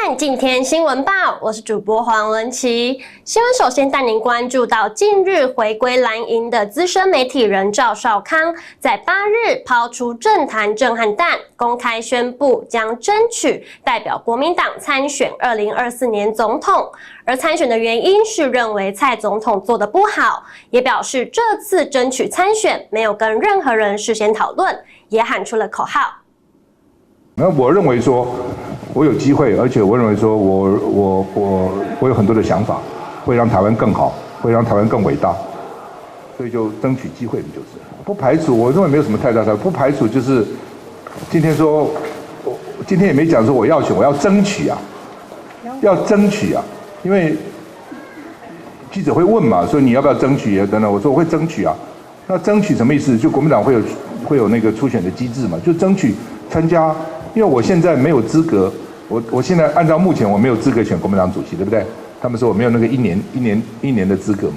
看今天新闻报，我是主播黄文琪。新闻首先带您关注到，近日回归蓝营的资深媒体人赵少康，在8日抛出政坛震撼弹，公开宣布将争取代表国民党参选2024年总统。而参选的原因是认为蔡总统做得不好，也表示这次争取参选没有跟任何人事先讨论，也喊出了口号。那我认为说，我有机会，而且我认为说我有很多的想法，会让台湾更好，会让台湾更伟大，所以就争取机会，就是不排除。我认为没有什么太大的不排除，就是今天说，今天也没讲说我要选，我要争取啊，要争取啊，因为记者会问嘛，说你要不要争取啊等等，我说我会争取啊。那争取什么意思？就国民党会有那个初选的机制嘛，就争取参加。因为我现在没有资格，我现在按照目前我没有资格选国民党主席，对不对？他们说我没有那个一年的资格嘛，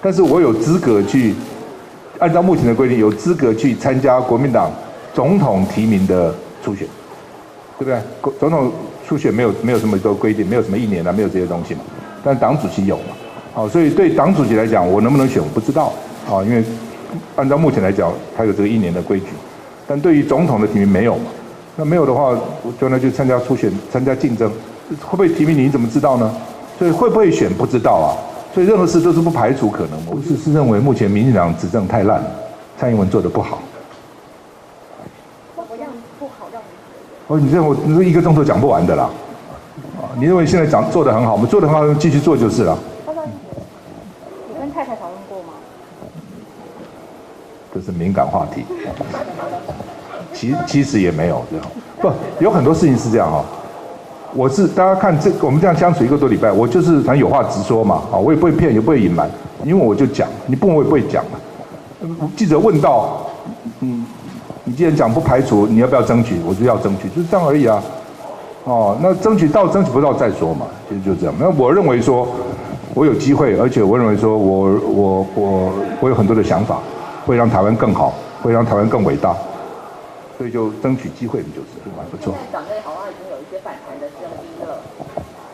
但是我有资格去，按照目前的规定，有资格去参加国民党总统提名的初选，对不对？总统初选没有什么多规定，没有什么1年啊，没有这些东西嘛。但党主席有嘛，好，所以对党主席来讲，我能不能选我不知道，啊，因为按照目前来讲，他有这个1年的规矩，但对于总统的提名没有嘛。那没有的话，我将来就参加初选，参加竞争，会不会提名你怎么知道呢？所以会不会选不知道啊。所以任何事都是不排除可能。我是认为目前民进党执政太烂，蔡英文做得不好。怎么样不好让你觉得？你认为你说1个钟头讲不完的啦。啊，你认为现在做得很好，我们做得很好，继续做就是了。你跟太太讨论过吗？这是敏感话题。其实也没有这样，不，有很多事情是这样哈。大家看我们这样相处1个多礼拜，我就是反正有话直说嘛，啊，我也不会骗，也不会隐瞒，因为我就讲，你不问我也不会讲嘛。记者问到，你既然讲不排除你要不要争取，我就要争取，就是这样而已啊。哦，那争取不到再说嘛，其实就这样。那我认为说，我有机会，而且我认为说我有很多的想法，会让台湾更好，会让台湾更伟大。所以就争取机会，就是蛮不错。现在党内好像已经有一些反弹的声音了，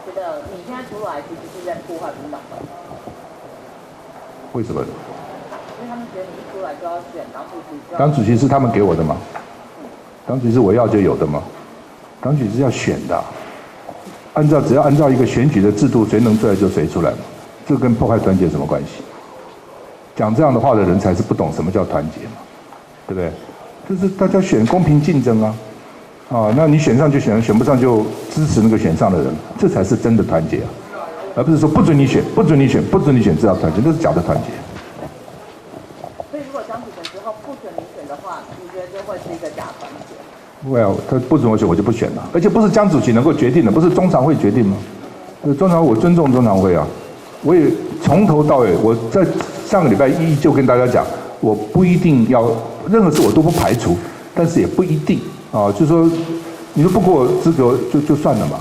觉得你现在出来其实是在破坏民党的。为什么？因为他们觉得你一出来就要选党主席。党主席是他们给我的吗？党主席是我要就有的吗？党主席是要选的，只要按照一个选举的制度，谁能出来就谁出来嘛，这跟破坏团结有什么关系？讲这样的话的人才是不懂什么叫团结嘛，对不对？就是大家选公平竞争啊，啊，那你选上就选，选不上就支持那个选上的人，这才是真的团结啊，而不是说不准你选，不准你选，不准你选，这叫团结，这是假的团结。所以如果张主席之后不准你选的话，你觉得这会是一个假团结？Well， 他不准我选，我就不选了，而且不是江主席能够决定的，不是中常会决定吗？中常会我尊重中常会啊，我也从头到尾，我在上个礼拜1就跟大家讲，我不一定要。任何事我都不排除，但是也不一定啊。就是说，你说不给我资格就算了嘛。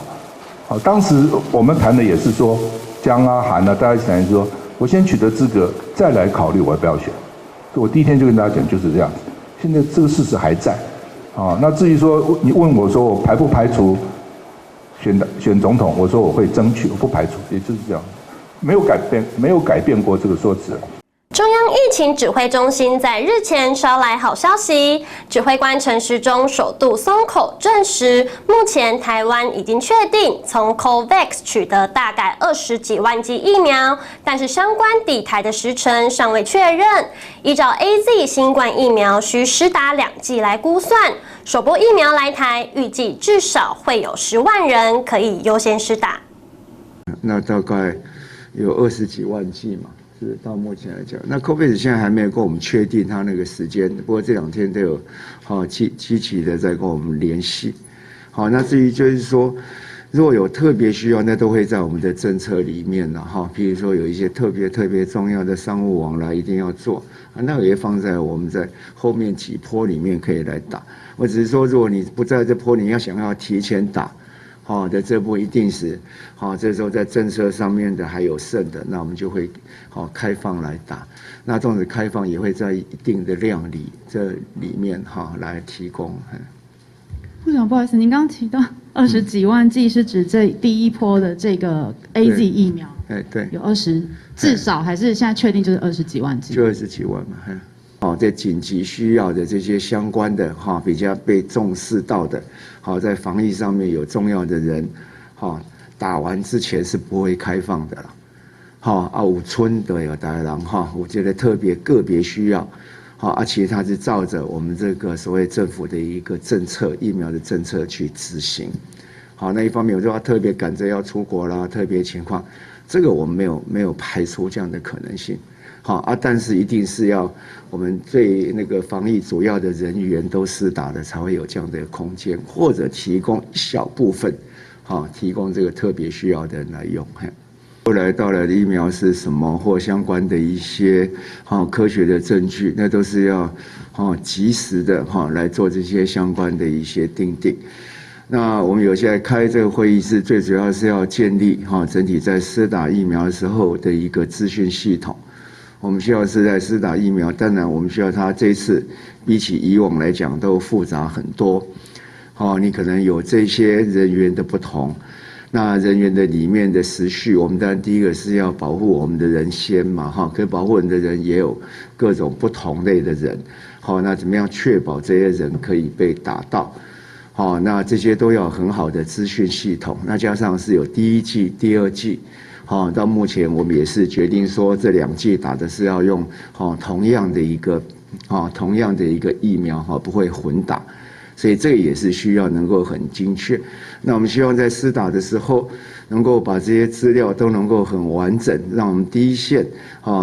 好，当时我们谈的也是说，江啊、韩啊，大家一起谈说，我先取得资格，再来考虑我要不要选。所以我第一天就跟大家讲就是这样子。现在这个事实还在啊。那至于说你问我说我排不排除选总统，我说我会争取，我不排除，也就是这样，没有改变过这个说辞。中央疫情指挥中心在日前捎来好消息，指挥官陈时中首度松口证实，目前台湾已经确定从 COVAX 取得大概20几万剂疫苗，但是相关抵台的时程尚未确认。依照 AZ 新冠疫苗需施打2剂来估算，首波疫苗来台，预计至少会有10万人可以优先施打。那大概有20几万剂嘛。是到目前来讲，那 COVID 现在还没有跟我们确定它那个时间，不过这2天都有积极的在跟我们联系。好，那至于就是说，如果有特别需要，那都会在我们的政策里面了哈。譬如说有一些特别重要的商务往来一定要做，那个也放在我们在后面几波里面可以来打。我只是说，如果你不在这波，你要想要提前打。好的，这波一定是好，这时候在政策上面的还有剩的，那我们就会好开放来打。那这样子开放也会在一定的量里这里面哈来提供。部长，不好意思，您刚刚提到20几万剂是指这第一波的这个 AZ 疫苗？对，有20，至少还是现在确定就是20几万剂？就20几万嘛，在紧急需要的这些相关的比较被重视到的，在防疫上面有重要的人，打完之前是不会开放的了，有村的有大人我觉得特别个别需要。其实它是照着我们这个所谓政府的一个政策，疫苗的政策去执行。那一方面我就要特别赶着要出国啦，特别情况，这个我们没有排除这样的可能性。但是一定是要我们最那个防疫主要的人员都施打的，才会有这样的空间，或者提供一小部分，提供这个特别需要的人来用。后来到了疫苗是什么或相关的一些科学的证据，那都是要及时的来做这些相关的一些订定。那我们有些开这个会议是最主要是要建立整体在施打疫苗的时候的一个资讯系统。我们需要是在施打疫苗，当然我们需要它这次比起以往来讲都复杂很多。你可能有这些人员的不同。那人员的里面的时序，我们当然第一个是要保护我们的人先嘛，可以保护我们的人也有各种不同类的人，那怎么样确保这些人可以被打到？那这些都要很好的资讯系统，那加上是有第一剂、第二剂，到目前我们也是决定说这2剂打的是要用同样的一个疫苗，不会混打。所以这个也是需要能够很精确。那我们希望在施打的时候，能够把这些资料都能够很完整，让我们第一线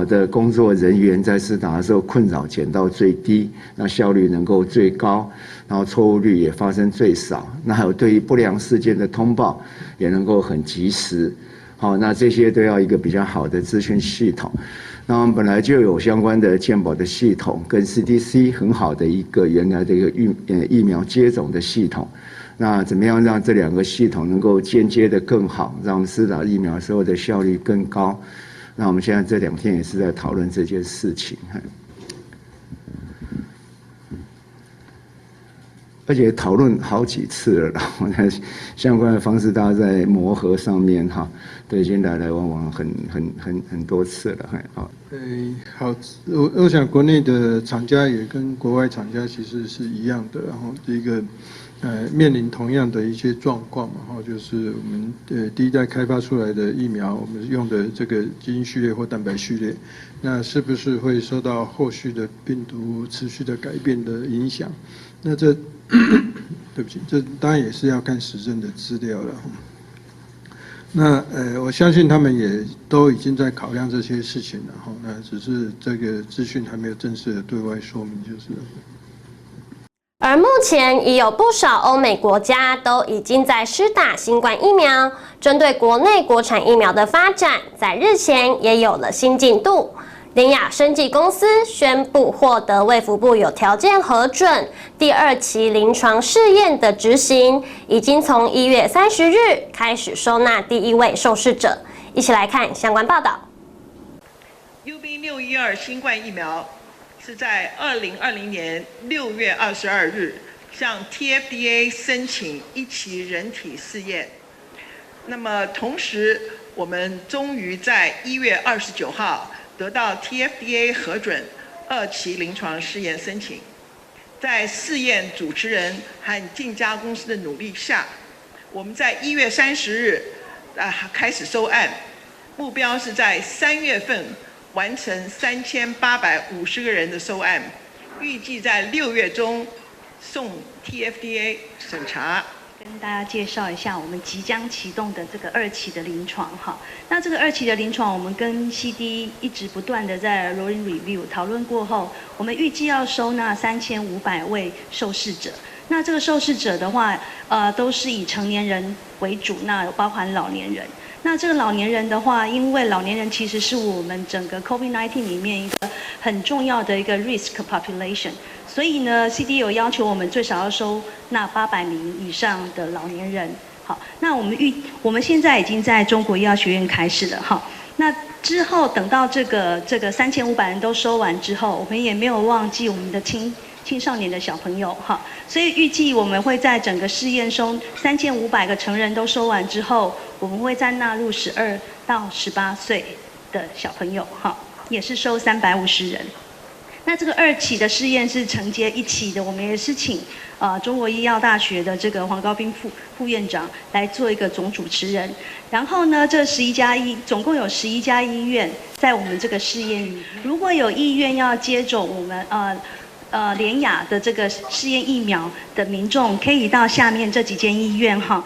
的工作人员在施打的时候困扰减到最低，那效率能够最高，然后错误率也发生最少。那还有对于不良事件的通报也能够很及时。那这些都要一个比较好的资讯系统。那我们本来就有相关的健保的系统，跟 CDC 很好的一个原来的一个疫苗接种的系统。那怎么样让这2个系统能够间接的更好，让我们施打疫苗时候的效率更高？那我们现在这2天也是在讨论这件事情。而且讨论好几次了，我看相关的方式大家在磨合上面都已经来来往往很多次了。好，我想国内的厂家也跟国外厂家其实是一样的，然后这个面临同样的一些状况嘛，就是我们第一代开发出来的疫苗，我们用的这个基因序列或蛋白序列，那是不是会受到后续的病毒持续的改变的影响？那这对不起，这当然也是要看实证的资料了。那我相信他们也都已经在考量这些事情了，那只是这个资讯还没有正式的对外说明就是了。而目前已有不少欧美国家都已经在施打新冠疫苗，针对国内国产疫苗的发展，在日前也有了新进度。联亚生技公司宣布获得卫福部有条件核准，第2期临床试验的执行，已经从1月30日开始收纳第1位受试者。一起来看相关报道。UB612新冠疫苗是在2020年6月22日向 TFDA 申请1期人体试验。那么同时，我们终于在1月29号。得到 TFDA 核准2期临床试验申请，在试验主持人和进家公司的努力下，我们在1月30日开始收案，目标是在3月份完成3850个人的收案，预计在6月中送 TFDA 审查。跟大家介绍一下我们即将启动的这个2期的临床哈。那这个2期的临床，我们跟 CD 一直不断的在 rolling review 讨论过后，我们预计要收纳3500位受试者。那这个受试者的话，都是以成年人为主，那有包含老年人。那这个老年人的话，因为老年人其实是我们整个 COVID-19 里面一个很重要的一个 risk population。所以呢 ，CD 有要求我们最少要收纳800名以上的老年人。好，那我们现在已经在中国医药学院开始了哈。那之后等到这个3500人都收完之后，我们也没有忘记我们的青少年的小朋友哈。所以预计我们会在整个试验中3500个成人都收完之后，我们会再纳入12到18岁的小朋友哈，也是收350人。那这个2期的试验是承接1期的，我们也是请中国医药大学的这个黄高斌副院长来做一个总主持人。然后呢，这总共有11家医院在我们这个试验里，如果有意愿要接种我们联雅的这个试验疫苗的民众，可以到下面这几间医院哈。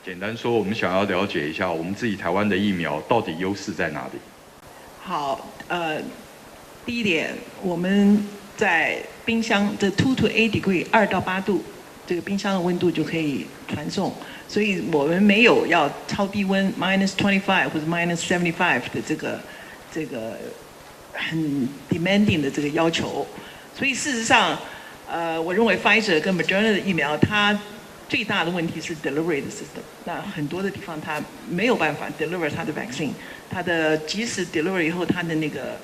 简单说，我们想要了解一下我们自己台湾的疫苗到底优势在哪里？好，第一点，我们在冰箱的2 to 8 degree 2到8度，这个冰箱的温度就可以传送，所以我们没有要超低温 -25 或者-75的这个很 demanding 的这个要求。所以事实上，我认为 Pfizer 跟 Moderna 的疫苗，它最大的问题是 delivery 的 system。那很多的地方它没有办法 deliver 它的 vaccine， 它的即使 deliver 以后，它的那个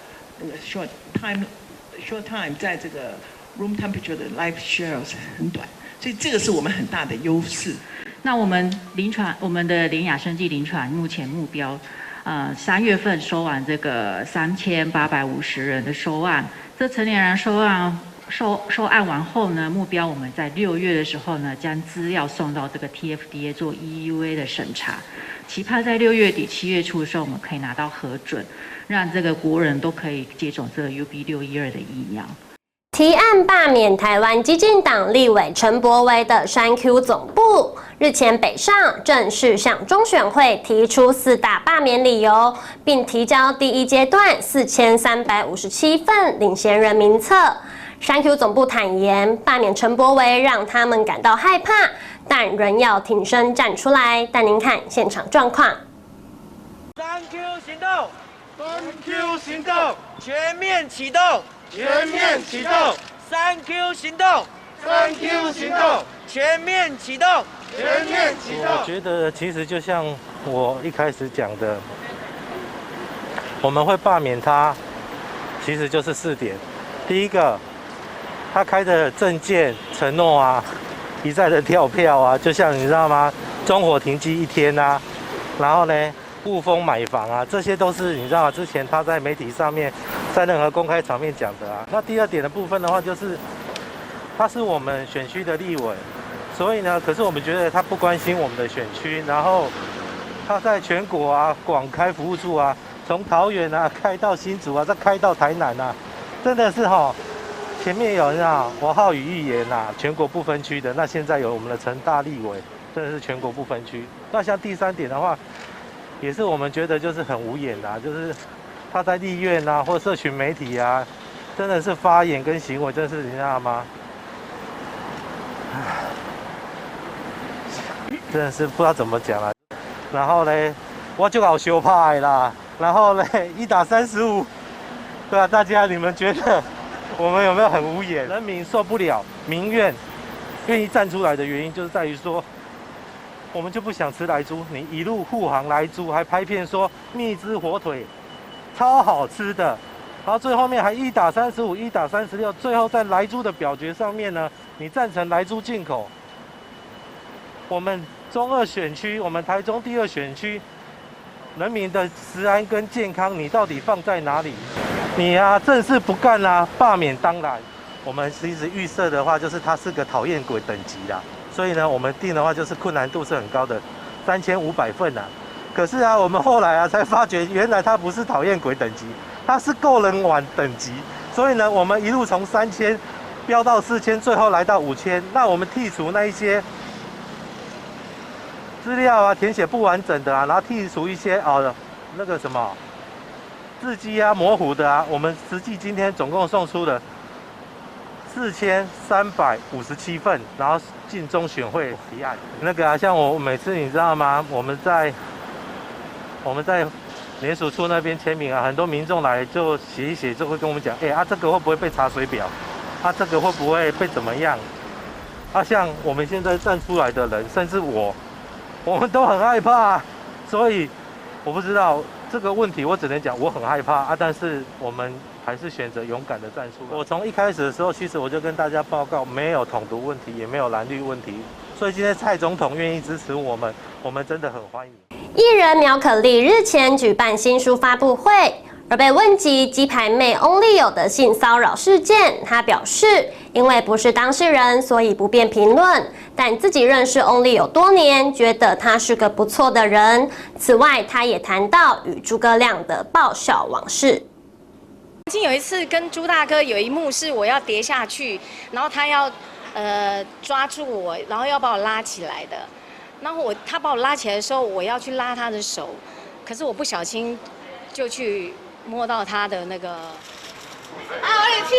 short time 在这个 room temperature 的 life shelf 很短，所以这个是我们很大的优势。那我们的联雅生技临床目前目标，3月份收完这个3850人的收案，这成年人收案完后呢，目标我们在6月的时候呢，将资料送到这个 TFDA 做 EUA 的审查，期盼在6月底7月初的时候，我们可以拿到核准，让这个国人都可以接种这个 UB612的疫苗。提案罢免台湾基进党立委陈柏惟的山 Q 总部，日前北上正式向中选会提出4大罢免理由，并提交第1阶段4357份领衔人名册。山 Q 总部坦言，罢免陈柏惟让他们感到害怕，但仍要挺身站出来。带您看现场状况。山 Q 行动，山 Q 行动，全面启动，全面启动，山 Q 行动，山 Q 行动，全面启动，全面启动。我觉得其实就像我一开始讲的，我们会罢免他，其实就是4点。第一个，他开的政见承诺啊，一再的跳票啊，就像你知道吗？中火停机1天啊，然后呢，雾峰买房啊，这些都是你知道吗？之前他在媒体上面，在任何公开场面讲的啊。那第2点的部分的话，就是他是我们选区的立委，所以呢，可是我们觉得他不关心我们的选区，然后他在全国啊广开服务处啊，从桃园啊开到新竹啊，再开到台南啊，真的是哈。前面有王浩宇预言呐，全国不分区的，那现在有我们的陈大立委，真的是全国不分区。那像第3点的话，也是我们觉得就是很无言的，就是他在立院啊或社群媒体啊，真的是发言跟行为，真的是你知道吗？真的是不知道怎么讲了。然后呢，我就好羞怕啦。然后呢，1打35，对吧？大家你们觉得？我们有没有很无言？人民受不了，民怨愿意站出来的原因，就是在于说，我们就不想吃莱猪。你一路护航莱猪，还拍片说蜜汁火腿超好吃的，然后最后面还1打35、1打36，最后在莱猪的表决上面呢，你赞成莱猪进口。我们中2选区，我们台中第2选区，人民的食安跟健康，你到底放在哪里？你啊，正事不干啊，罢免当然。我们其实预设的话，就是他是个讨厌鬼等级啦，所以呢，我们定的话就是困难度是很高的，3500份啊。可是啊，我们后来啊才发觉，原来他不是讨厌鬼等级，他是够人玩等级。所以呢，我们一路从3000飙到4000，最后来到5000。那我们剔除那一些资料啊填写不完整的啊，然后剔除一些那个什么。字迹啊模糊的啊，我们实际今天总共送出了4357份，然后进中选会提案。那个啊，像我每次你知道吗？我们在联署处那边签名啊，很多民众来就写一写，就会跟我们讲，这个会不会被查水表？这个会不会被怎么样？像我们现在站出来的人，甚至我们都很害怕，所以我不知道。这个问题我只能讲我很害怕啊，但是我们还是选择勇敢的站出来。我从一开始的时候，其实我就跟大家报告，没有统独问题，也没有蓝绿问题，所以今天蔡总统愿意支持我们真的很欢迎。艺人苗可丽日前举办新书发布会，而被问及鸡排妹翁立友的性骚扰事件，她表示，因为不是当事人，所以不便评论。但自己认识翁立友多年，觉得他是个不错的人。此外，她也谈到与诸葛亮的爆笑往事。曾经有一次跟朱大哥有一幕是我要跌下去，然后他要抓住我，然后要把我拉起来的。然后他把我拉起来的时候，我要去拉他的手，可是我不小心就去摸到他的那个。去。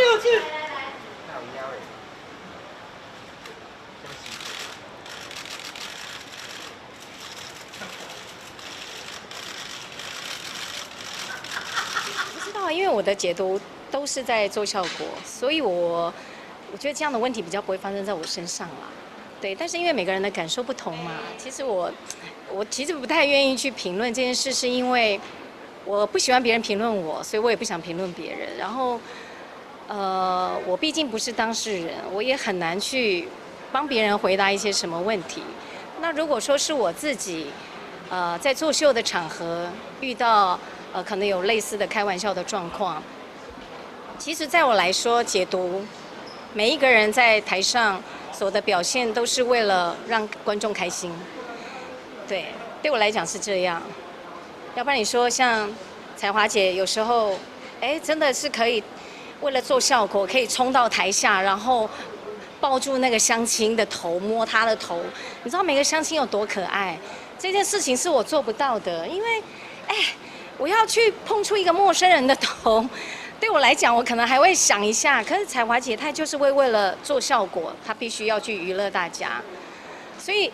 不知道，因为我的解读都是在做效果，所以我觉得这样的问题比较不会发生在我身上啦。对，但是因为每个人的感受不同嘛，其实我其实不太愿意去评论这件事，是因为我不喜欢别人评论我，所以我也不想评论别人。然后，我毕竟不是当事人，我也很难去帮别人回答一些什么问题。那如果说是我自己，在作秀的场合遇到可能有类似的开玩笑的状况，其实在我来说，解读每一个人在台上所的表现都是为了让观众开心，对我来讲是这样。要不然你说像彩华姐有时候，真的是可以为了做效果，可以冲到台下，然后抱住那个乡亲的头，摸他的头。你知道每个乡亲有多可爱？这件事情是我做不到的，因为，我要去碰触一个陌生人的头。对我来讲，我可能还会想一下，可是彩华姐她就是为了做效果，她必须要去娱乐大家。所以，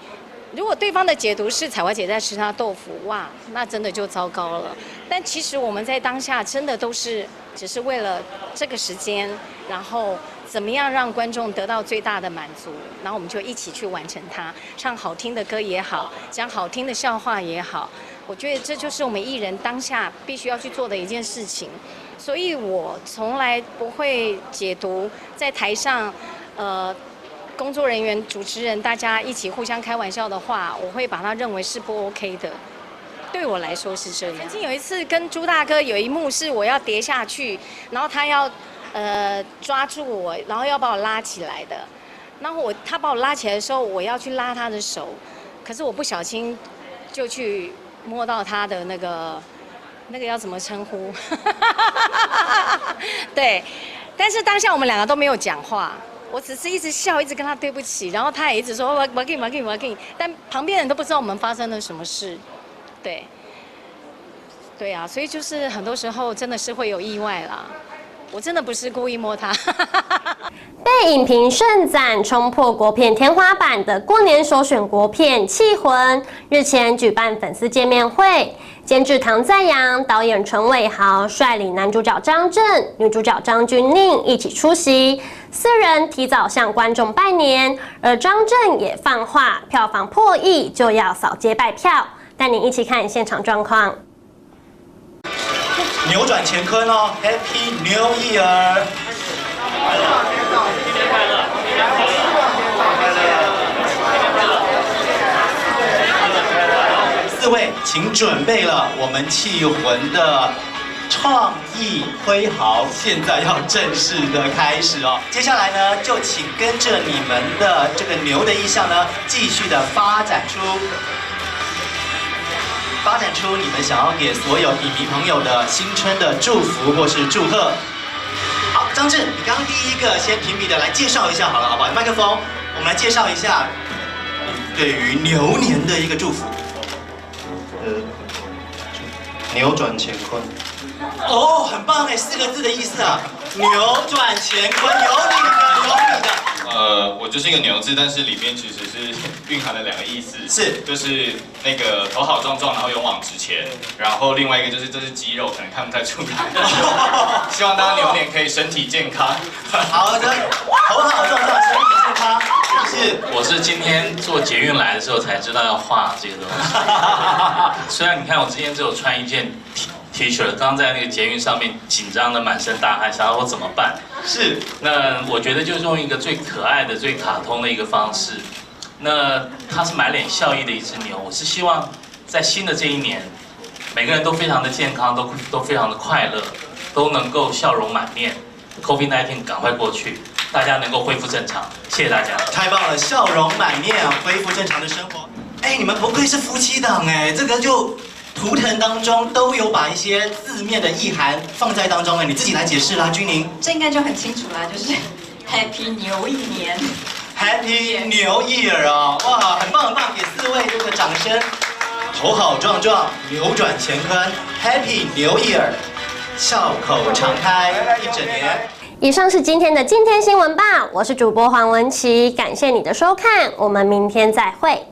如果对方的解读是彩华姐在吃她豆腐，哇，那真的就糟糕了。但其实我们在当下真的都是只是为了这个时间，然后怎么样让观众得到最大的满足，然后我们就一起去完成它，唱好听的歌也好，讲好听的笑话也好，我觉得这就是我们艺人当下必须要去做的一件事情。所以我从来不会解读在台上，工作人员、主持人大家一起互相开玩笑的话，我会把它认为是不 OK 的。对我来说是这样。曾经有一次跟朱大哥有一幕是我要跌下去，然后他要抓住我，然后要把我拉起来的。然后他把我拉起来的时候，我要去拉他的手，可是我不小心就去摸到他的那个要怎么称呼？对，但是当下我们两个都没有讲话，我只是一直笑，一直跟他对不起，然后他也一直说我给你，但旁边人都不知道我们发生了什么事，对啊，所以就是很多时候真的是会有意外啦，我真的不是故意摸他。被影评盛赞冲破国片天花板的过年首选国片《气魂》，日前举办粉丝见面会，监制唐在阳、导演陈伟豪率领男主角张震、女主角张钧甯一起出席，四人提早向观众拜年，而张震也放话，票房破亿就要扫街拜票，带您一起看现场状况。扭转乾坤哦 ，Happy New Year！ 新年快乐！四位，请准备了我们气魂的创意挥毫，现在要正式的开始哦。接下来呢，就请跟着你们的这个牛的意象呢，继续的发展出你们想要给所有影迷朋友的新春的祝福或是祝贺。好，张震，你刚刚第一个先评比的来介绍一下好了，好不好？麦克风，我们来介绍一下对于牛年的一个祝福。扭转乾坤。哦，很棒哎，4个字的意思啊，扭转乾坤，有你的。我就是一个牛字，但是里面其实是蕴含了2个意思，是，就是那个头好壮壮，然后勇往直前，然后另外一个就是这是肌肉，可能看不太出来。希望大家牛年可以身体健康。好的，头好壮壮，身体健康。是，我是今天坐捷运来的时候才知道要画这个东西。虽然你看我之前只有穿一件 T 恤，刚刚在那个捷运上面紧张的满身大汗，想要我怎么办？是。那我觉得就是用一个最可爱的、最卡通的一个方式。那它是满脸笑意的一只牛，我是希望在新的这一年，每个人都非常的健康，都非常的快乐，都能够笑容满面。COVID-19 赶快过去，大家能够恢复正常。谢谢大家。太棒了，笑容满面，恢复正常的生活。哎，你们不愧是夫妻档哎，这个就图腾当中都有把一些字面的意涵放在当中哎，你自己来解释啦，君宁。这应该就很清楚啦，就是 Happy 牛一年。Happy New Year 啊！哇，很棒很棒，给4位这个掌声。头好壮壮，扭转乾坤 ，Happy New Year， 笑口常开一整年。以上是今天的今天新闻吧，我是主播黄文琪，感谢你的收看，我们明天再会。